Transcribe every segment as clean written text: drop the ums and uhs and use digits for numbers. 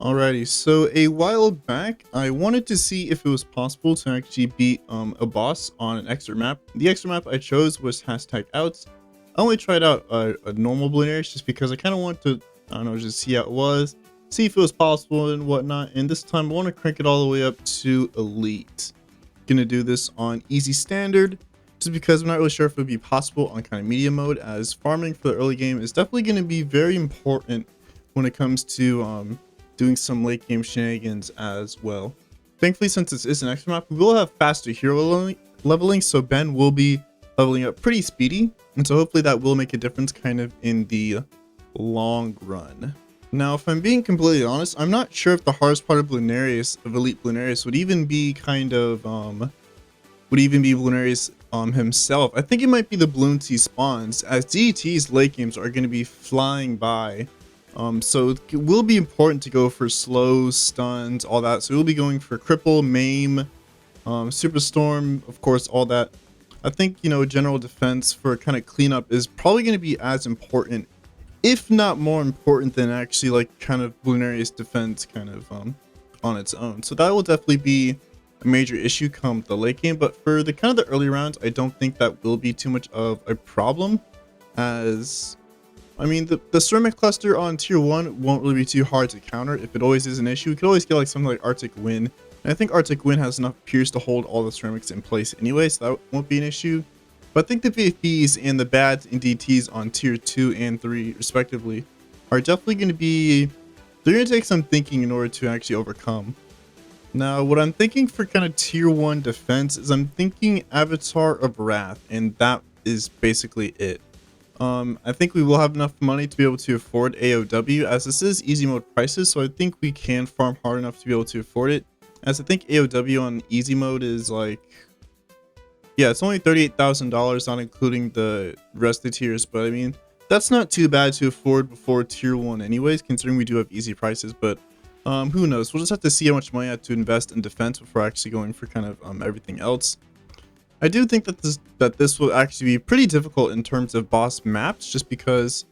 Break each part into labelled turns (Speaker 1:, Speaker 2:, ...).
Speaker 1: Alrighty, so a while back, I wanted to see if it was possible to actually beat a boss on an extra map. The extra map I chose was hashtag outs. I only tried out a normal Bloonarius just because I kind of want to, I don't know, just see how it was, see if it was possible and whatnot. And this time I want to crank it all the way up to elite. Gonna do this on easy standard, just because I'm not really sure if it would be possible on kind of medium mode, as farming for the early game is definitely going to be very important when it comes to doing some late game shenanigans as well. Thankfully, since this is an extra map, we will have faster hero leveling, so Ben will be leveling up pretty speedy, and so hopefully that will make a difference kind of in the long run. Now, if I'm being completely honest, I'm not sure if the hardest part of Bloonarius, of Elite Bloonarius, would even be kind of Bloonarius himself. I think it might be the Bloons he spawns, as DET's late games are going to be flying by. So it will be important to go for slows, stuns, all that. So we'll be going for cripple, maim, superstorm, of course, all that. I think, you know, general defense for kind of cleanup is probably going to be as important, if not more important, than actually like kind of Bloonarius defense kind of on its own. So that will definitely be a major issue come the late game. But for the kind of the early rounds, I don't think that will be too much of a problem, as I mean, the ceramic cluster on tier 1 won't really be too hard to counter. If it always is an issue, we could always get like something like Arctic Wind. And I think Arctic Wind has enough pierce to hold all the ceramics in place anyway, so that won't be an issue. But I think the VFBs and the bads and DTs on tier 2 and 3 respectively are definitely going to be, they're going to take some thinking in order to actually overcome. Now, what I'm thinking for kind of tier 1 defense is I'm thinking Avatar of Wrath, and that is basically it. I think we will have enough money to be able to afford AOW, as this is easy mode prices, so I think we can farm hard enough to be able to afford it, as I think AOW on easy mode is like, yeah, it's only $38,000, not including the rest of the tiers, but I mean, that's not too bad to afford before tier 1 anyways, considering we do have easy prices. But who knows, we'll just have to see how much money I have to invest in defense before actually going for kind of everything else. I do think that this will actually be pretty difficult in terms of boss maps, just because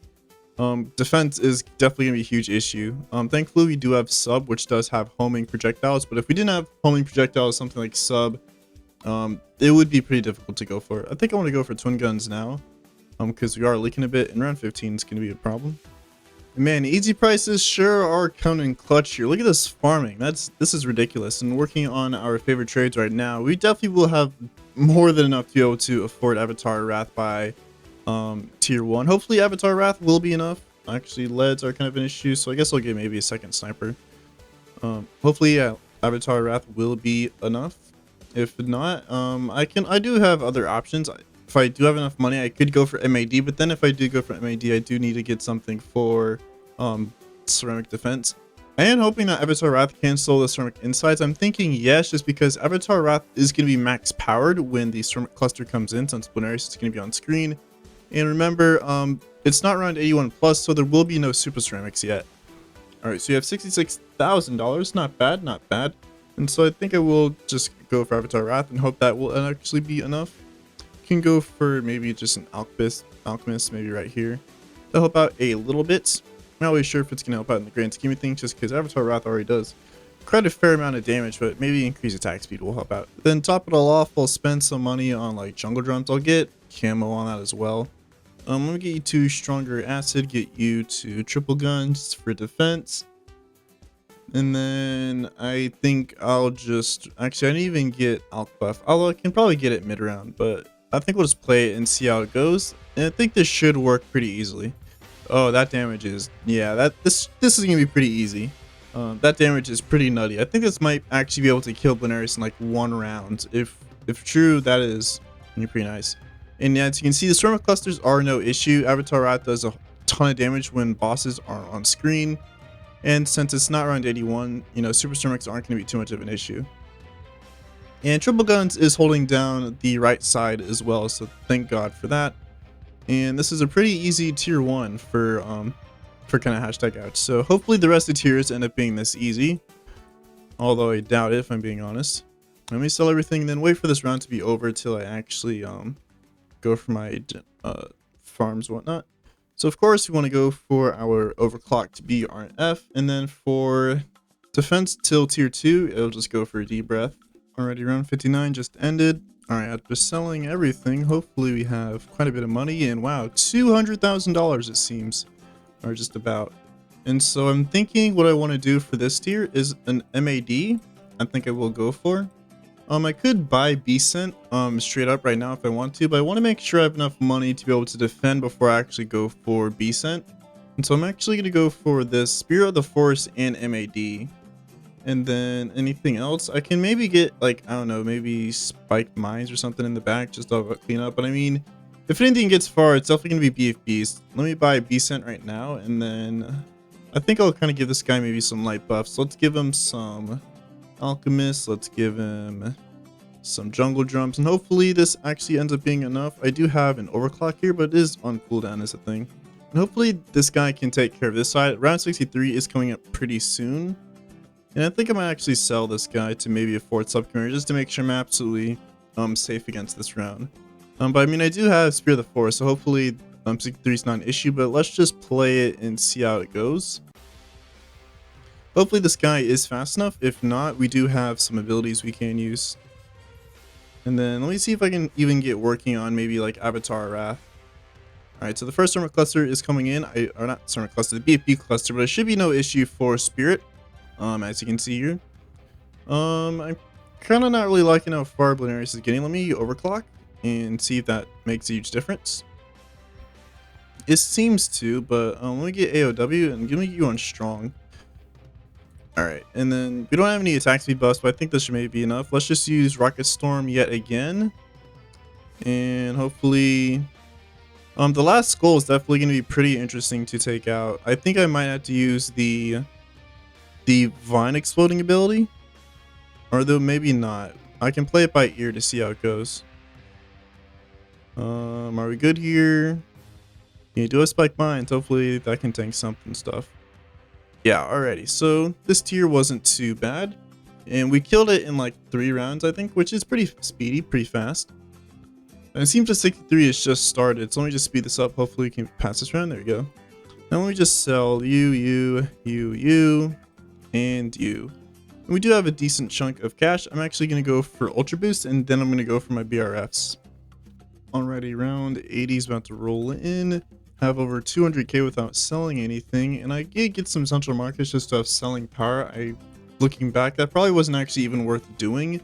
Speaker 1: defense is definitely going to be a huge issue. Thankfully, we do have sub, which does have homing projectiles, but if we didn't have homing projectiles, something like sub, it would be pretty difficult to go for. I think I want to go for twin guns now, because we are leaking a bit, and round 15 is going to be a problem. Man, easy prices sure are coming clutch here. Look at this farming. This is ridiculous. And working on our favorite trades right now, we definitely will have more than enough to be able to afford Avatar Wrath by tier 1. Hopefully Avatar Wrath will be enough. Actually, leads are kind of an issue, so I guess I'll get maybe a second sniper. Hopefully, yeah, Avatar Wrath will be enough. If not, I do have other options. If I do have enough money, I could go for MAD, but then if I do go for MAD, I do need to get something for ceramic defense. I am hoping that Avatar Wrath can slow the ceramic insides. I'm thinking yes, just because Avatar Wrath is going to be max powered when the ceramic cluster comes in, since Bloonarius is going to be on screen. And remember, it's not around 81 plus, so there will be no super ceramics yet. Alright, so you have $66,000. Not bad, not bad. And so I think I will just go for Avatar Wrath and hope that will actually be enough. Can go for maybe just an alchemist maybe right here. That'll help out a little bit. I'm not really sure if it's going to help out in the grand scheme of things, just because Avatar Wrath already does quite a fair amount of damage, but maybe increased attack speed will help out. Then top it all off, I'll spend some money on like jungle drums. I'll get camo on that as well. I'm going to get you to stronger acid, get you to triple guns for defense. And then I think I'll just, actually I didn't even get alch buff, although I can probably get it mid round, but I think we'll just play it and see how it goes. And I think this should work pretty easily. Oh, that damage is, yeah, this is gonna be pretty easy. That damage is pretty nutty. I think this might actually be able to kill Bloonarius in like one round. If true, that is pretty nice. And yeah, as you can see, the ceramic clusters are no issue. Avatar Wrath does a ton of damage when bosses are on screen. And since it's not around 81, you know, super ceramics aren't going to be too much of an issue. And triple guns is holding down the right side as well, so thank God for that. And this is a pretty easy tier 1 for kind of hashtag ouch. So hopefully the rest of the tiers end up being this easy, although I doubt it if I'm being honest. Let me sell everything and then wait for this round to be over till I actually go for my farms and whatnot. So of course we want to go for our overclocked BRF, and then for defense till tier 2, it'll just go for a deep breath. Already round 59 just ended. Alright, after selling everything, hopefully we have quite a bit of money, and wow, $200,000 it seems, or just about. And so I'm thinking what I want to do for this tier is an MAD. I think I will go for. I could buy B-Cent straight up right now if I want to, but I want to make sure I have enough money to be able to defend before I actually go for B-Cent. And so I'm actually going to go for this Spirit of the Forest and MAD. And then anything else, I can maybe get, like, I don't know, maybe spiked mines or something in the back just to clean up. But I mean, if anything gets far, it's definitely going to be BFBs. Let me buy B-Cent right now, and then I think I'll kind of give this guy maybe some light buffs. Let's give him some Alchemist. Let's give him some Jungle Drums. And hopefully this actually ends up being enough. I do have an Overclock here, but it is on cooldown as a thing. And hopefully this guy can take care of this side. Round 63 is coming up pretty soon. And I think I might actually sell this guy to maybe a 4th subcommander just to make sure I'm absolutely safe against this round. But I mean, I do have Spirit of the Forest, so hopefully 63 is not an issue, but let's just play it and see how it goes. Hopefully this guy is fast enough. If not, we do have some abilities we can use. And then let me see if I can even get working on maybe like Avatar Wrath. Alright, so the first Sermon Cluster is coming in. Or not Sermon Cluster, the BFB Cluster, but it should be no issue for Spirit. As you can see here. I'm kind of not really liking how far Bloonarius is getting. Let me overclock and see if that makes a huge difference. It seems to, but let me get AOW and give me you on strong. Alright, and then we don't have any attack speed buffs, but I think this should maybe be enough. Let's just use Rocket Storm yet again. And hopefully the last skull is definitely going to be pretty interesting to take out. I think I might have to use the Vine Exploding ability, or though maybe not. I can play it by ear to see how it goes. Are we good here? Can you do a Spike Mines? Hopefully that can tank something stuff. Yeah, alrighty. So this tier wasn't too bad, and we killed it in like 3 rounds, I think, which is pretty speedy, pretty fast. And it seems the 63 has just started, so let me just speed this up. Hopefully we can pass this round. There we go. Now let me just sell you, and you. And we do have a decent chunk of cash. I'm actually going to go for Ultra Boost, and then I'm going to go for my BRFs. Alrighty, round 80 is about to roll in. Have over 200k without selling anything, and I did get some central markets just to have selling power. Looking back, that probably wasn't actually even worth doing.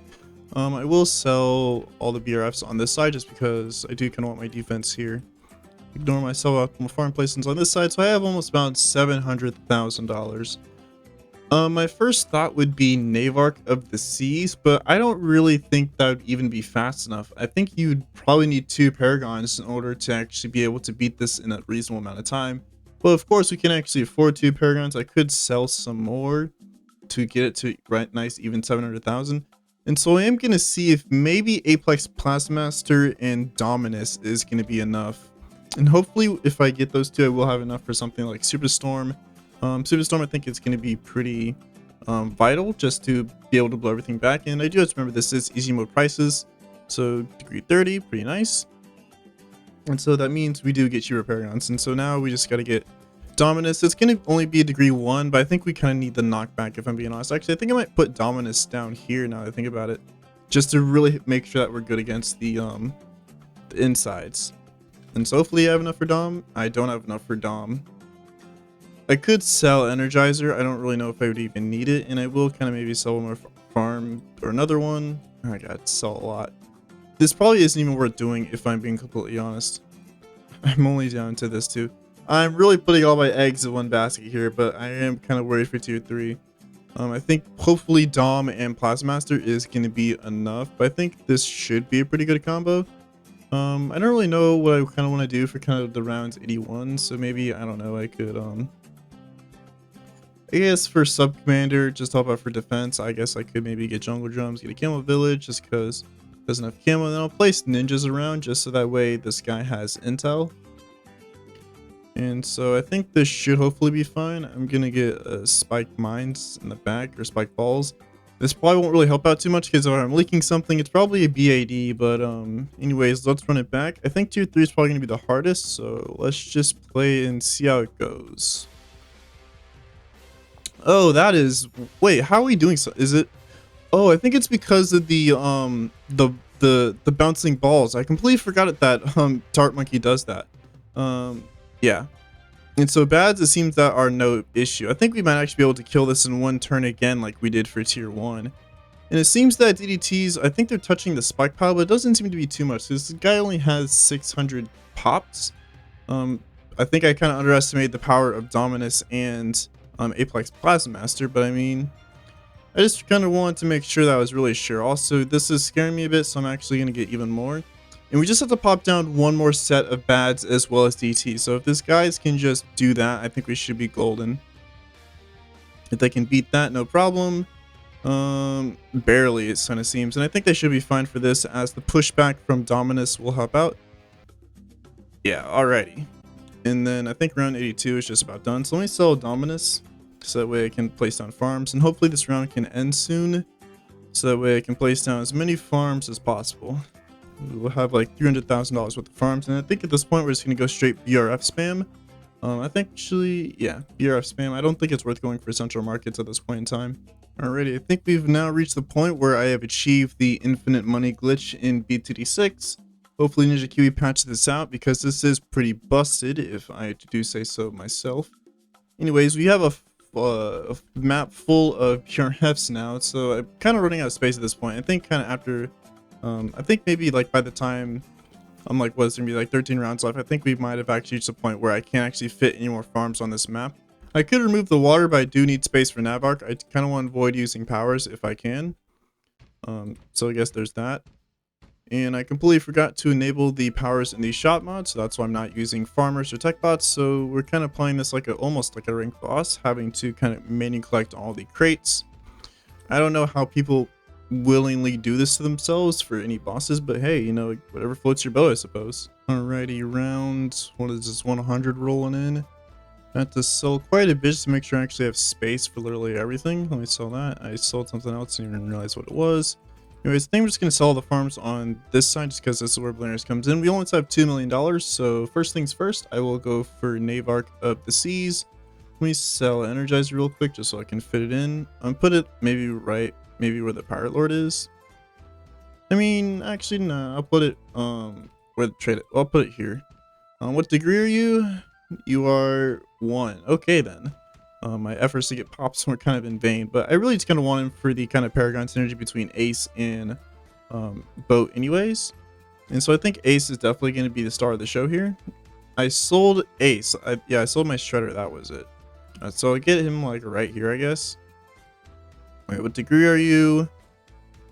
Speaker 1: I will sell all the BRFs on this side just because I do kind of want my defense here. Ignore my sub-optimal farm placements on this side, so I have almost about $700,000. My first thought would be Navark of the Seas, but I don't really think that would even be fast enough. I think you'd probably need 2 Paragons in order to actually be able to beat this in a reasonable amount of time. But of course, we can actually afford 2 Paragons. I could sell some more to get it to right nice even 700,000. And so I am going to see if maybe Apex Plasmaster and Dominus is going to be enough. And hopefully if I get those 2, I will have enough for something like Superstorm. Superstorm, I think it's going to be pretty vital just to be able to blow everything back. And I do have to remember this is easy mode prices. So degree 30, pretty nice. And so that means we do get cheaper Paragons. And so now we just got to get Dominus. It's going to only be a degree 1, but I think we kind of need the knockback if I'm being honest. Actually, I think I might put Dominus down here now that I think about it. Just to really make sure that we're good against the insides. And so hopefully I have enough for Dom. I don't have enough for Dom. I could sell Energizer. I don't really know if I would even need it. And I will kind of maybe sell one more farm or another one. I got to sell a lot. This probably isn't even worth doing if I'm being completely honest. I'm only down to this too. I'm really putting all my eggs in one basket here, but I am kind of worried for tier 3. I think hopefully Dom and Plasmaster is going to be enough, but I think this should be a pretty good combo. I don't really know what I kind of want to do for kind of the rounds 81, so maybe, I don't know, I could, I guess for sub commander, just help out for defense. I guess I could maybe get Jungle Drums, get a Camo Village just because it doesn't have camo, and then I'll place ninjas around just so that way this guy has intel. And so I think this should hopefully be fine. I'm gonna get spike mines in the back, or spike balls. This probably won't really help out too much because if I'm leaking something, it's probably a BAD, but anyways, let's run it back. I think tier 3 is probably gonna be the hardest, so let's just play and see how it goes. Oh, that is. Wait, how are we doing so? Is it? Oh, I think it's because of the bouncing balls. I completely forgot that Tart Monkey does that. Yeah. And so bads, it seems that are no issue. I think we might actually be able to kill this in one turn again, like we did for tier 1. And it seems that DDTs, I think they're touching the spike pile, but it doesn't seem to be too much. This guy only has 600 pops. I think I kind of underestimated the power of Dominus and Apex Plasma Master, but I mean, I just kind of wanted to make sure that I was really sure. Also, this is scaring me a bit, so I'm actually going to get even more. And we just have to pop down one more set of bads as well as DT. So if this guys can just do that, I think we should be golden. If they can beat that, no problem. Barely, it kind of seems. And I think they should be fine for this, as the pushback from Dominus will help out. Yeah, alrighty. And then I think round 82 is just about done. So let me sell Dominus, so that way I can place down farms. And hopefully this round can end soon, so that way I can place down as many farms as possible. We'll have like $300,000 worth of farms. And I think at this point we're just going to go straight BRF spam. I think actually, yeah, BRF spam. I don't think it's worth going for central markets at this point in time. Alrighty, I think we've now reached the point where I have achieved the infinite money glitch in Bloons TD6. Hopefully Ninja Kiwi patches this out, because this is pretty busted, if I do say so myself. Anyways, we have a map full of pure hefts now, so I'm kind of running out of space at this point. I think kind of after, I think maybe like by the time I'm like, what's gonna be like 13 rounds left, I think we might have actually reached a point where I can't actually fit any more farms on this map. I could remove the water, but I do need space for Navark. I kind of want to avoid using powers if I can. So I guess there's that. And I completely forgot to enable the powers in the shop mod, so that's why I'm not using farmers or tech bots. So we're kind of playing this like almost like a ranked boss, having to kind of manually collect all the crates. I don't know how people willingly do this to themselves for any bosses, but hey, you know, whatever floats your boat, I suppose. Alrighty, round, what is this, 100 rolling in? I have to sell quite a bit just to make sure I actually have space for literally everything. Let me sell that. I sold something else and didn't even realize what it was. Anyways, I think we're just going to sell the farms on this side just because this is where Bloonarius comes in. We only have $2 million, so first things first, I will go for Navark of the Seas. Let me sell Energizer real quick just so I can fit it in. Put it maybe right, maybe where the Pirate Lord is. I mean, actually, no, I'll put it, where the trade it, I'll put it here. What degree are you? You are 1. Okay then. My efforts to get pops were kind of in vain, but I really just kind of want him for the kind of Paragon synergy between Ace and Boat anyways. And so I think Ace is definitely going to be the star of the show here. I sold Ace. Yeah, I sold my Shredder. That was it. So I get him like right here, I guess. Wait, what degree are you?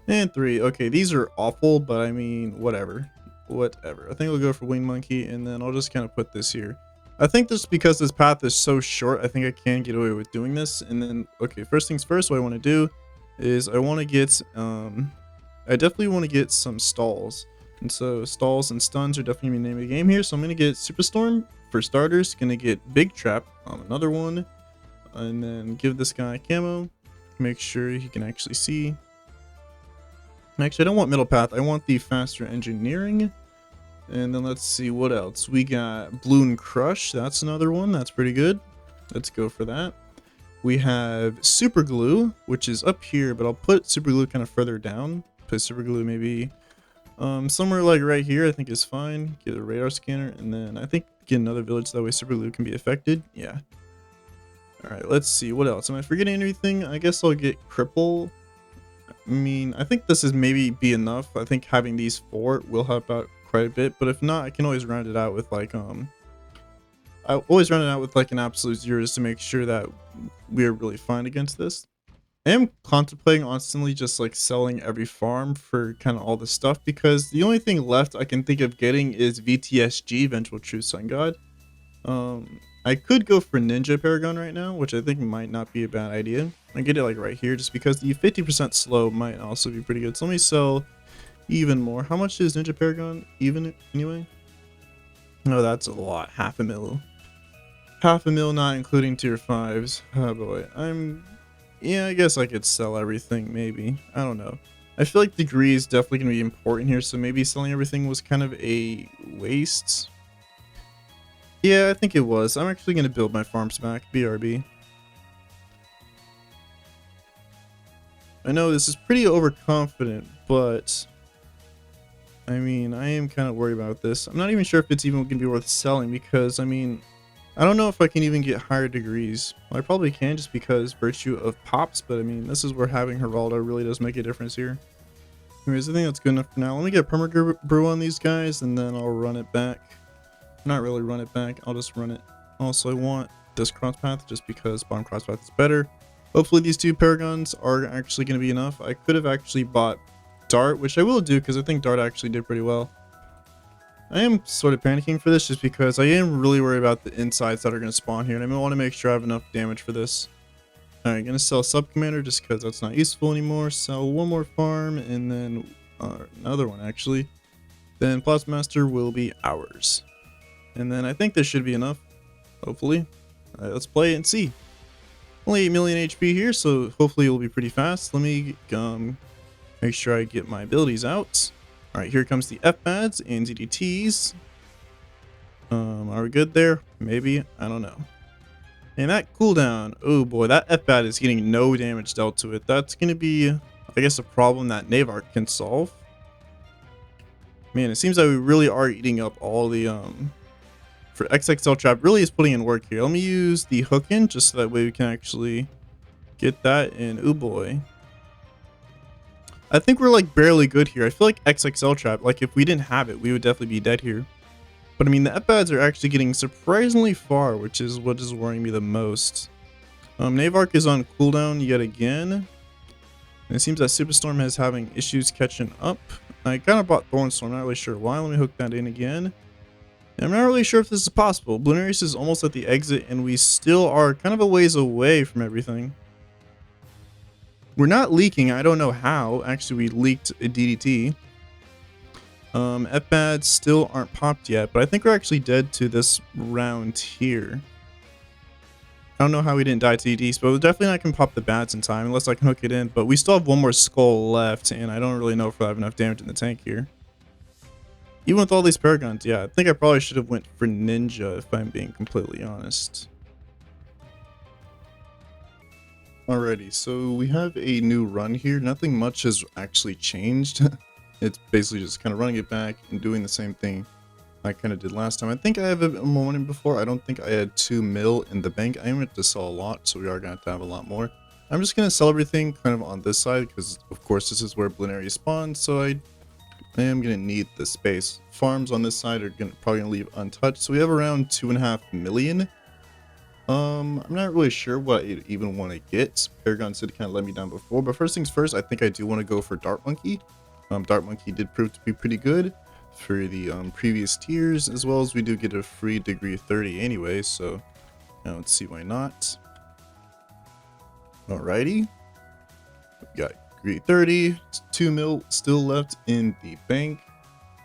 Speaker 1: And 3. Okay, these are awful, but I mean, whatever. Whatever. I think we'll go for Wing Monkey, and then I'll just kind of put this here. I think just because this path is so short, I think I can get away with doing this. And then, okay, first things first, what I want to do is I want to get, I definitely want to get some stalls. And so stalls and stuns are definitely the name of the game here. So I'm going to get Superstorm for starters, going to get Big Trap on another one, and then give this guy camo, make sure he can actually see. Actually, I don't want middle path. I want the faster engineering. And then let's see what else. We got Bloon Crush. That's another one. That's pretty good. Let's go for that. We have Super Glue, which is up here, but I'll put Super Glue kind of further down. Put Super Glue maybe somewhere like right here, I think is fine. Get a radar scanner, and then I think get another village, so that way Super Glue can be affected. Yeah. Alright, let's see. What else? Am I forgetting anything? I guess I'll get Cripple. I mean, I think this is maybe be enough. I think having these 4 will help out quite a bit, but if not, I can always round it out with like I always run it out with like an absolute 0 just to make sure that we're really fine against this. I am contemplating honestly just like selling every farm for kind of all the stuff, because the only thing left I can think of getting is VTSG, Vengeful True Sun God. I could go for Ninja Paragon right now, which I think might not be a bad idea. I get it like right here just because the 50% slow might also be pretty good. So let me sell even more. How much is Ninja Paragon even anyway? No, that's a lot. Half a mil. Half a mil, not including tier 5s. Oh boy. Yeah, I guess I could sell everything maybe. I don't know. I feel like degree is definitely going to be important here, so maybe selling everything was kind of a waste. Yeah, I think it was. I'm actually going to build my farms back. BRB. I know this is pretty overconfident, but I mean, I am kind of worried about this. I'm not even sure if it's even going to be worth selling because, I mean, I don't know if I can even get higher degrees. Well, I probably can just because virtue of pops, but I mean, this is where having Geraldo really does make a difference here. Anyways, I think that's good enough for now. Let me get Perma-Brew on these guys, and then I'll run it back. Not really run it back, I'll just run it. Also, I want this cross path just because bottom cross path is better. Hopefully these two Paragons are actually going to be enough. I could have actually bought Dart, which I will do because I think Dart actually did pretty well. I am sort of panicking for this just because I am really worried about the insides that are going to spawn here, and I want to make sure I have enough damage for this. Alright, gonna sell Sub Commander just because that's not useful anymore. Sell one more farm and then another one actually. Then Plasma Master will be ours. And then I think this should be enough, hopefully. Alright, let's play it and see. Only 8 million HP here, so hopefully it will be pretty fast. Let me make sure I get my abilities out. Alright, here comes the F-Pads and DDTs. Are we good there? Maybe, I don't know. And that cooldown, oh boy, that F-Bat is getting no damage dealt to it. That's going to be, I guess, a problem that Navark can solve. Man, it seems like we really are eating up all the, for XXL Trap, really is putting in work here. Let me use the hook in, just so that way we can actually get that in. Oh boy. I think we're like barely good here. I feel like XXL Trap, like if we didn't have it, we would definitely be dead here. But I mean, the F-Pads are actually getting surprisingly far, which is what is worrying me the most. Navark is on cooldown yet again. And it seems that Superstorm is having issues catching up. I kind of bought Thornstorm, not really sure why. Let me hook that in again. And I'm not really sure if this is possible. Bloonarius is almost at the exit, and we still are kind of a ways away from everything. We're not leaking, I don't know how. Actually, we leaked a DDT. F-Pads still aren't popped yet, but I think we're actually dead to this round here. I don't know how we didn't die to DDs, but we're definitely not going to pop the bats in time unless I can hook it in. But we still have one more skull left, and I don't really know if I have enough damage in the tank here. Even with all these Paragons, yeah, I think I probably should have went for Ninja if I'm being completely honest. Alrighty, so we have a new run here. Nothing much has actually changed. It's basically just kind of running it back and doing the same thing I kind of did last time. I think I have a moment before. I don't think I had 2 mil in the bank. I am going to sell a lot, so we are going to have a lot more. I'm just going to sell everything kind of on this side because, of course, this is where Bloonarius spawns, so I am going to need the space. Farms on this side are probably going to leave untouched, so we have around 2.5 million. I'm not really sure what I even want to get. Paragon City kind of let me down before, but first things first, I think I do want to go for Dart Monkey. Dart Monkey did prove to be pretty good for the previous tiers, as well as we do get a free degree 30 anyway, so now let's see why not. Alrighty, we got degree 30, 2 mil still left in the bank.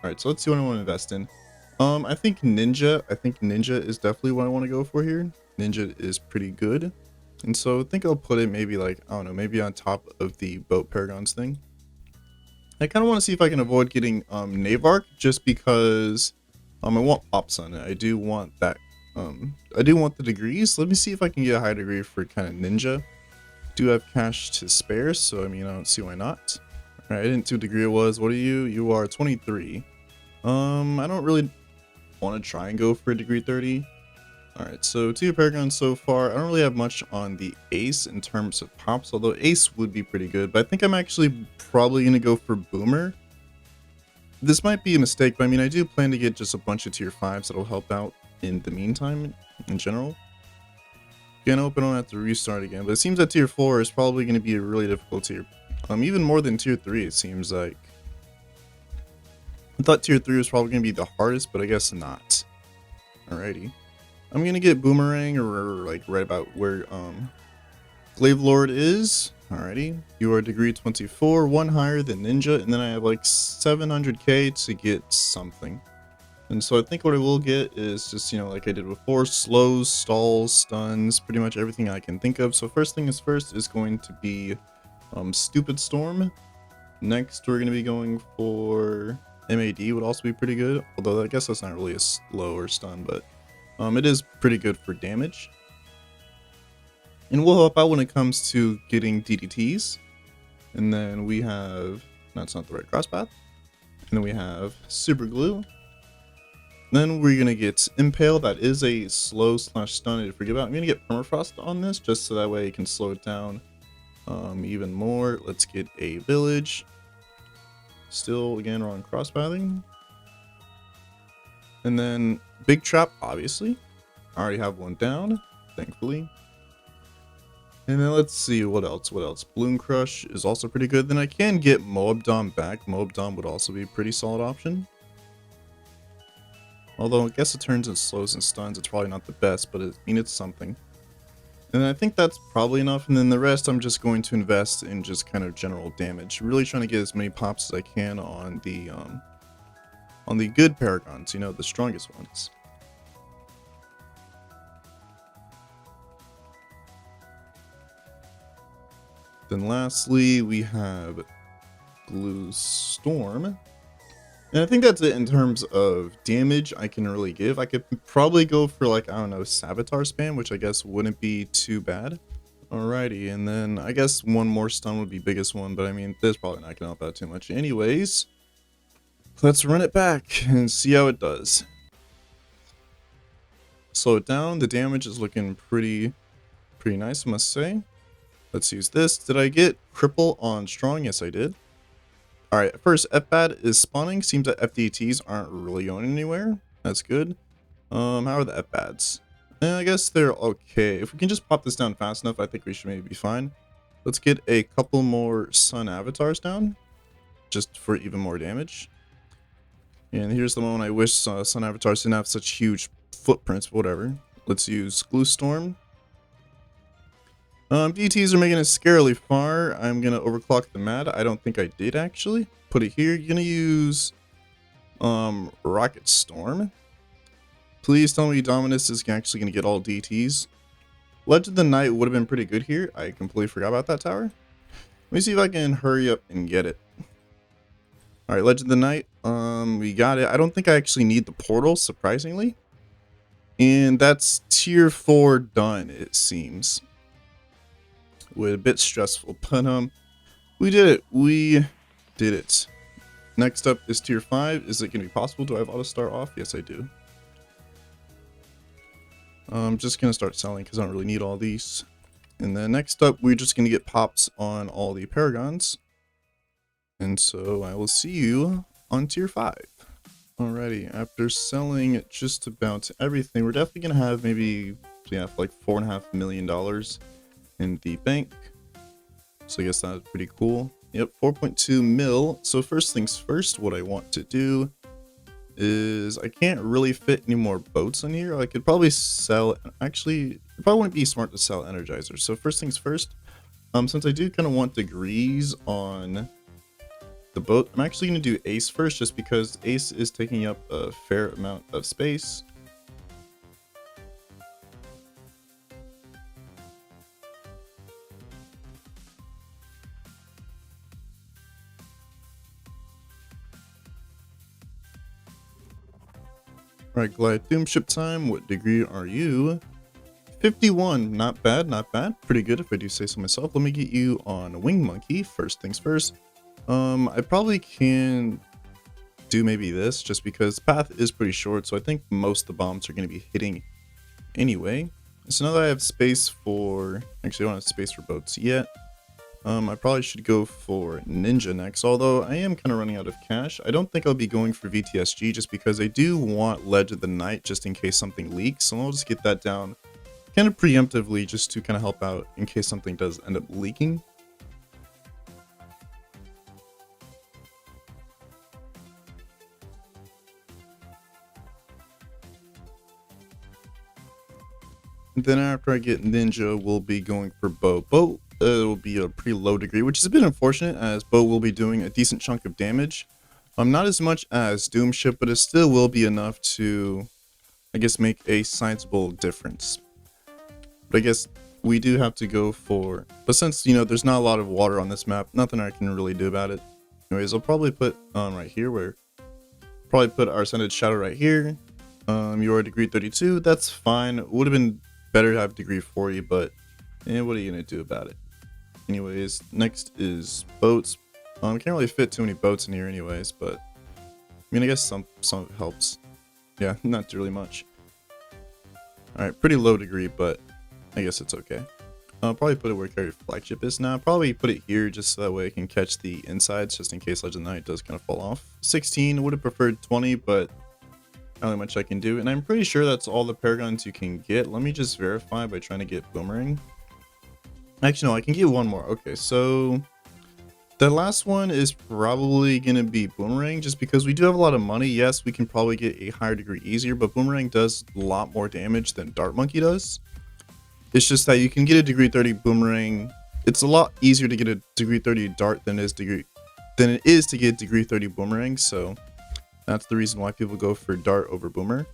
Speaker 1: Alright, so let's see what I want to invest in. I think Ninja is definitely what I want to go for here. Ninja is pretty good, and so I think I'll put it maybe like, I don't know, maybe on top of the Boat Paragons thing. I kind of want to see if I can avoid getting Navark, just because I want pops on it. I do want that. I do want the degrees. Let me see if I can get a high degree for kind of Ninja. Do have cash to spare, so I mean, I don't see why not. All right, I didn't see what degree it was. What are you? You are 23. I don't really want to try and go for a degree 30. Alright, so 2 Paragons so far. I don't really have much on the Ace in terms of pops, although Ace would be pretty good, but I think I'm actually probably going to go for Boomer. This might be a mistake, but I mean, I do plan to get just a bunch of tier 5s that'll help out in the meantime, in general. Again, I hope I don't have to restart again, but it seems that tier 4 is probably going to be a really difficult tier. Even more than tier 3, it seems like. I thought tier 3 was probably going to be the hardest, but I guess not. Alrighty. I'm gonna get Boomerang, or like right about where Glaive Lord is. Alrighty, you are degree 24, 1 higher than Ninja, and then I have like 700k to get something. And so I think what I will get is just, you know, like I did before, slows, stalls, stuns, pretty much everything I can think of. So first thing is first is going to be Stupid Storm. Next we're going to be going for MAD, would also be pretty good, although I guess that's not really a slow or stun, but it is pretty good for damage. And will help out when it comes to getting DDTs. And then we have, that's not the right cross path. And then we have super glue. Then we're gonna get impale. That is a slow slash stun to forget about. I'm gonna get permafrost on this just so that way it can slow it down even more. Let's get a village. Still again wrong cross pathing. And then big trap, obviously. I already have one down, thankfully. And then let's see what else. Bloon Crush is also pretty good. Then I can get Moabdom back. Moabdom would also be a pretty solid option. Although I guess it turns into slows and stuns. It's probably not the best, but it's something. And I think that's probably enough. And then the rest I'm just going to invest in just kind of general damage. Really trying to get as many pops as I can on the good paragons, you know, the strongest ones. Then lastly, we have Glue Storm. And I think that's it in terms of damage I can really give. I could probably go for, like, I don't know, Savitar spam, which I guess wouldn't be too bad. Alrighty, and then I guess one more stun would be biggest one, but I mean, this probably not gonna help out too much anyways. Let's run it back and see how it does. Slow it down. The damage is looking pretty nice, I must say. Let's use this. Did I get cripple on strong? Yes, I did. Alright, first FBAD is spawning. Seems that FDTs aren't really going anywhere. That's good. How are the FBADs? I guess they're okay. If we can just pop this down fast enough, I think we should maybe be fine. Let's get a couple more sun avatars down, just for even more damage. And here's the moment I wish sun avatars didn't have such huge footprints, but whatever. Let's use Glue Storm. DTs are making it scarily far. I'm gonna overclock the mat. I don't think I did actually. Put it here. You're gonna use Rocket Storm. Please tell me Dominus is actually gonna get all DTs. Legend of the Night would have been pretty good here. I completely forgot about that tower. Let me see if I can hurry up and get it. Alright, Legend of the Night. We got it. I don't think I actually need the portal, surprisingly. And that's tier 4 done, it seems. A bit stressful, but we did it. We did it. Next up is tier 5. Is it gonna be possible? Do I have auto start off? Yes, I do. I'm just gonna start selling because I don't really need all these. And then next up, we're just gonna get pops on all the paragons. And so I will see you on tier 5. Alrighty, after selling just about everything, we're definitely gonna have maybe, yeah, like $4.5 million in the bank. So I guess that's pretty cool. Yep, 4.2 mil. So first things first, what I want to do is I can't really fit any more boats in here. I could probably sell, actually, it probably wouldn't be smart to sell energizers. So first things first, since I do kind of want degrees on the boat, I'm actually going to do Ace first just because Ace is taking up a fair amount of space. Alright, Glide Doom ship time. What degree are you? 51. Not bad, not bad. Pretty good if I do say so myself. Let me get you on Wing Monkey. First things first. I probably can do maybe this just because path is pretty short, so I think most of the bombs are going to be hitting anyway. So now that I have space for, actually I don't have space for boats yet. I probably should go for Ninja next, although I am kind of running out of cash. I don't think I'll be going for VTSG just because I do want Ledge of the Night just in case something leaks, so I'll just get that down kind of preemptively just to kind of help out in case something does end up leaking. Then after I get Ninja, we'll be going for Bow. Bow will be a pretty low degree, which is a bit unfortunate as Bow will be doing a decent chunk of damage. Not as much as Doom Ship, but it still will be enough to, I guess, make a sizable difference. But I guess we do have to go for, but since, you know, there's not a lot of water on this map, nothing I can really do about it. Anyways, I'll probably put right here, where probably put our Ascended Shadow right here. You're degree 32, that's fine. It would have been better to have degree 40, but what are you gonna do about it? Anyways, next is boats. Can't really fit too many boats in here anyways, but I mean, I guess some of it helps. Yeah, not really much. Alright, pretty low degree, but I guess it's okay. I'll probably put it where carry flagship is now. Probably put it here just so that way I can catch the insides, just in case Legend Knight does kind of fall off. 16, would have preferred 20, but not really much I can do. And I'm pretty sure that's all the paragons you can get. Let me just verify by trying to get Boomerang. Actually, no, I can get one more. Okay, so the last one is probably going to be Boomerang, just because we do have a lot of money. Yes, we can probably get a higher degree easier, but Boomerang does a lot more damage than Dart Monkey does. It's just that you can get a degree 30 Boomerang. It's a lot easier to get a degree 30 Dart than it is to get degree 30 Boomerang, so that's the reason why people go for Dart over Boomer.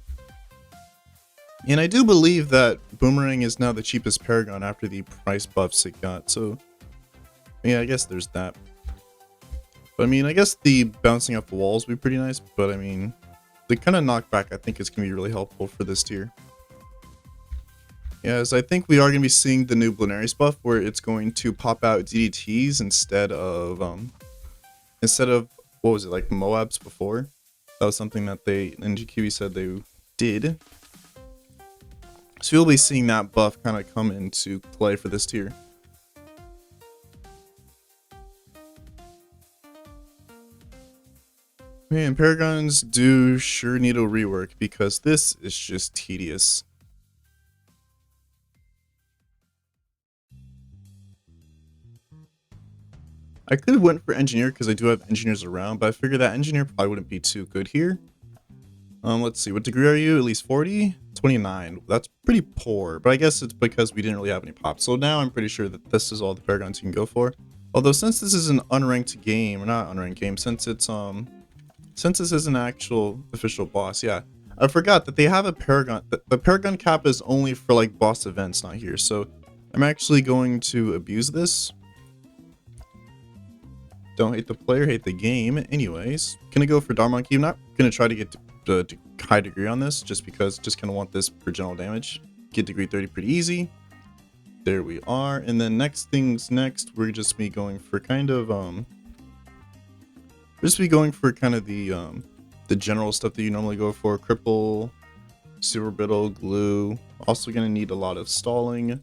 Speaker 1: And I do believe that Boomerang is now the cheapest Paragon after the price buffs it got, so yeah, I guess there's that. But I mean, I guess the bouncing off the walls would be pretty nice, but I mean, the kind of knockback I think is going to be really helpful for this tier. Yes, I think we are going to be seeing the new Bloonarius buff where it's going to pop out DDTs instead of what was it, like Moabs before. That was something that NGQB said they did. So you'll be seeing that buff kind of come into play for this tier. Man, Paragons do sure need a rework because this is just tedious. I could have went for engineer because I do have engineers around, but I figured that engineer probably wouldn't be too good here. Let's see, what degree are you? At least 40? 29. That's pretty poor, but I guess it's because we didn't really have any pops. So now I'm pretty sure that this is all the Paragons you can go for. Although since this is an unranked game, or not unranked game, since this is an actual official boss, yeah. I forgot that they have a Paragon. The Paragon cap is only for like boss events, not here. So I'm actually going to abuse this. Don't hate the player, hate the game. Anyways, gonna go for Dart Monkey. I'm not gonna try to get to high degree on this, just because just kind of want this for general damage. Get degree 30 pretty easy. There we are. And then next things next, we're just be going for kind of the general stuff that you normally go for. Cripple, Super Brittle, Glue. Also gonna need a lot of stalling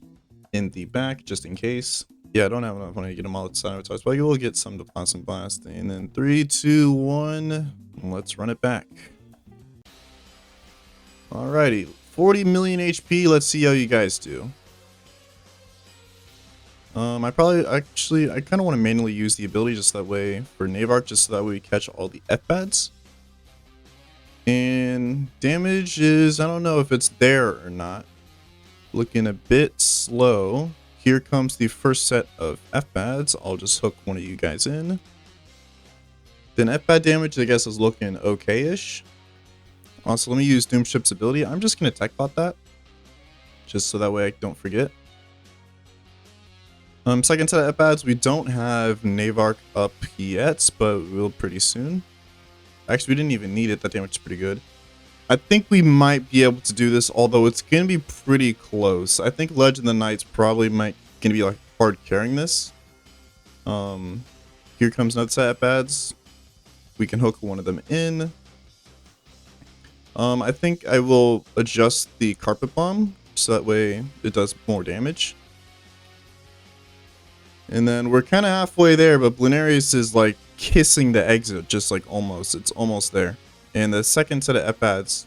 Speaker 1: in the back just in case. Yeah, I don't have enough money to get them all outside, but I will get some to Plasma Blast. And then 3, 2, 1, let's run it back. Alrighty, 40 million HP. Let's see how you guys do. I kind of want to manually use the ability just that way for Navark, just so that way we catch all the F-pads. And damage is, I don't know if it's there or not. Looking a bit slow. Here comes the first set of F-pads. I'll just hook one of you guys in. Then F-pad damage, I guess, is looking okay-ish. Also, let me use Doomship's ability. I'm just going to tech bot that, just so that way I don't forget. Second set of F-pads, we don't have Navark up yet, but we will pretty soon. Actually, we didn't even need it. That damage is pretty good. I think we might be able to do this, although it's going to be pretty close. I think Legend of the Knights probably going to be like hard carrying this. Here comes another set of F-pads. We can hook one of them in. I think I will adjust the Carpet Bomb, so that way it does more damage. And then we're kind of halfway there, but Bloonarius is like kissing the exit, just like almost. It's almost there. And the second set of F-pads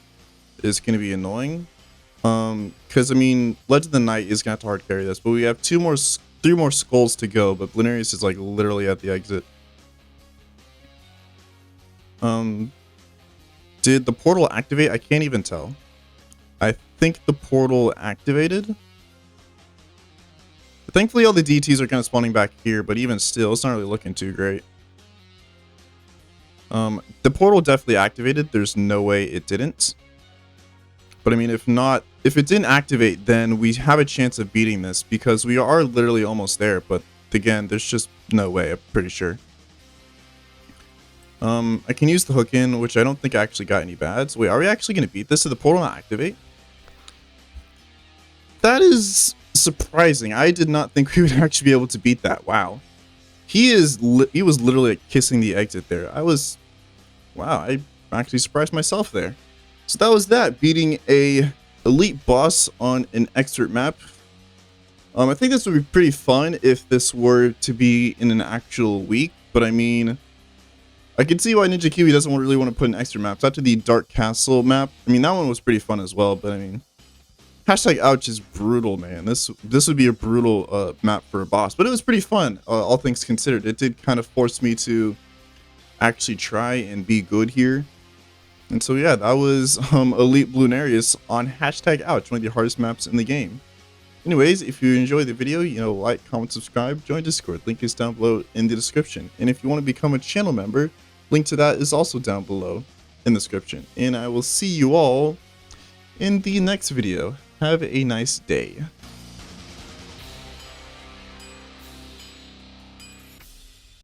Speaker 1: is going to be annoying. Because, I mean, Legend of the Knight is going to have to hard carry this. But we have 3 more skulls to go. But Bloonarius is, like, literally at the exit. Did the portal activate? I can't even tell. I think the portal activated. But thankfully, all the DTs are kind of spawning back here. But even still, it's not really looking too great. The portal definitely activated. There's no way it didn't. But I mean, if it didn't activate, then we have a chance of beating this because we are literally almost there. But again, there's just no way, I'm pretty sure. I can use the hook in, which I don't think I actually got any bads. Wait, are we actually going to beat this? Did the portal not activate? That is surprising. I did not think we would actually be able to beat that. Wow. He was literally like kissing the exit there. Wow, I actually surprised myself there. So that was that, beating a elite boss on an excerpt map. I think this would be pretty fun if this were to be in an actual week, but I mean, I can see why Ninja Kiwi doesn't really want to put in extra maps. After the Dark Castle map, I mean, that one was pretty fun as well, but I mean, hashtag ouch is brutal, man. This would be a brutal map for a boss, but it was pretty fun, all things considered. It did kind of force me to actually try and be good here. And so yeah, that was Elite Bloonarius on hashtag ouch, one of the hardest maps in the game. Anyways, if you enjoyed the video, like, comment, subscribe, join Discord. Link is down below in the description. And if you want to become a channel member, link to that is also down below in the description. And I will see you all in the next video. Have a nice day.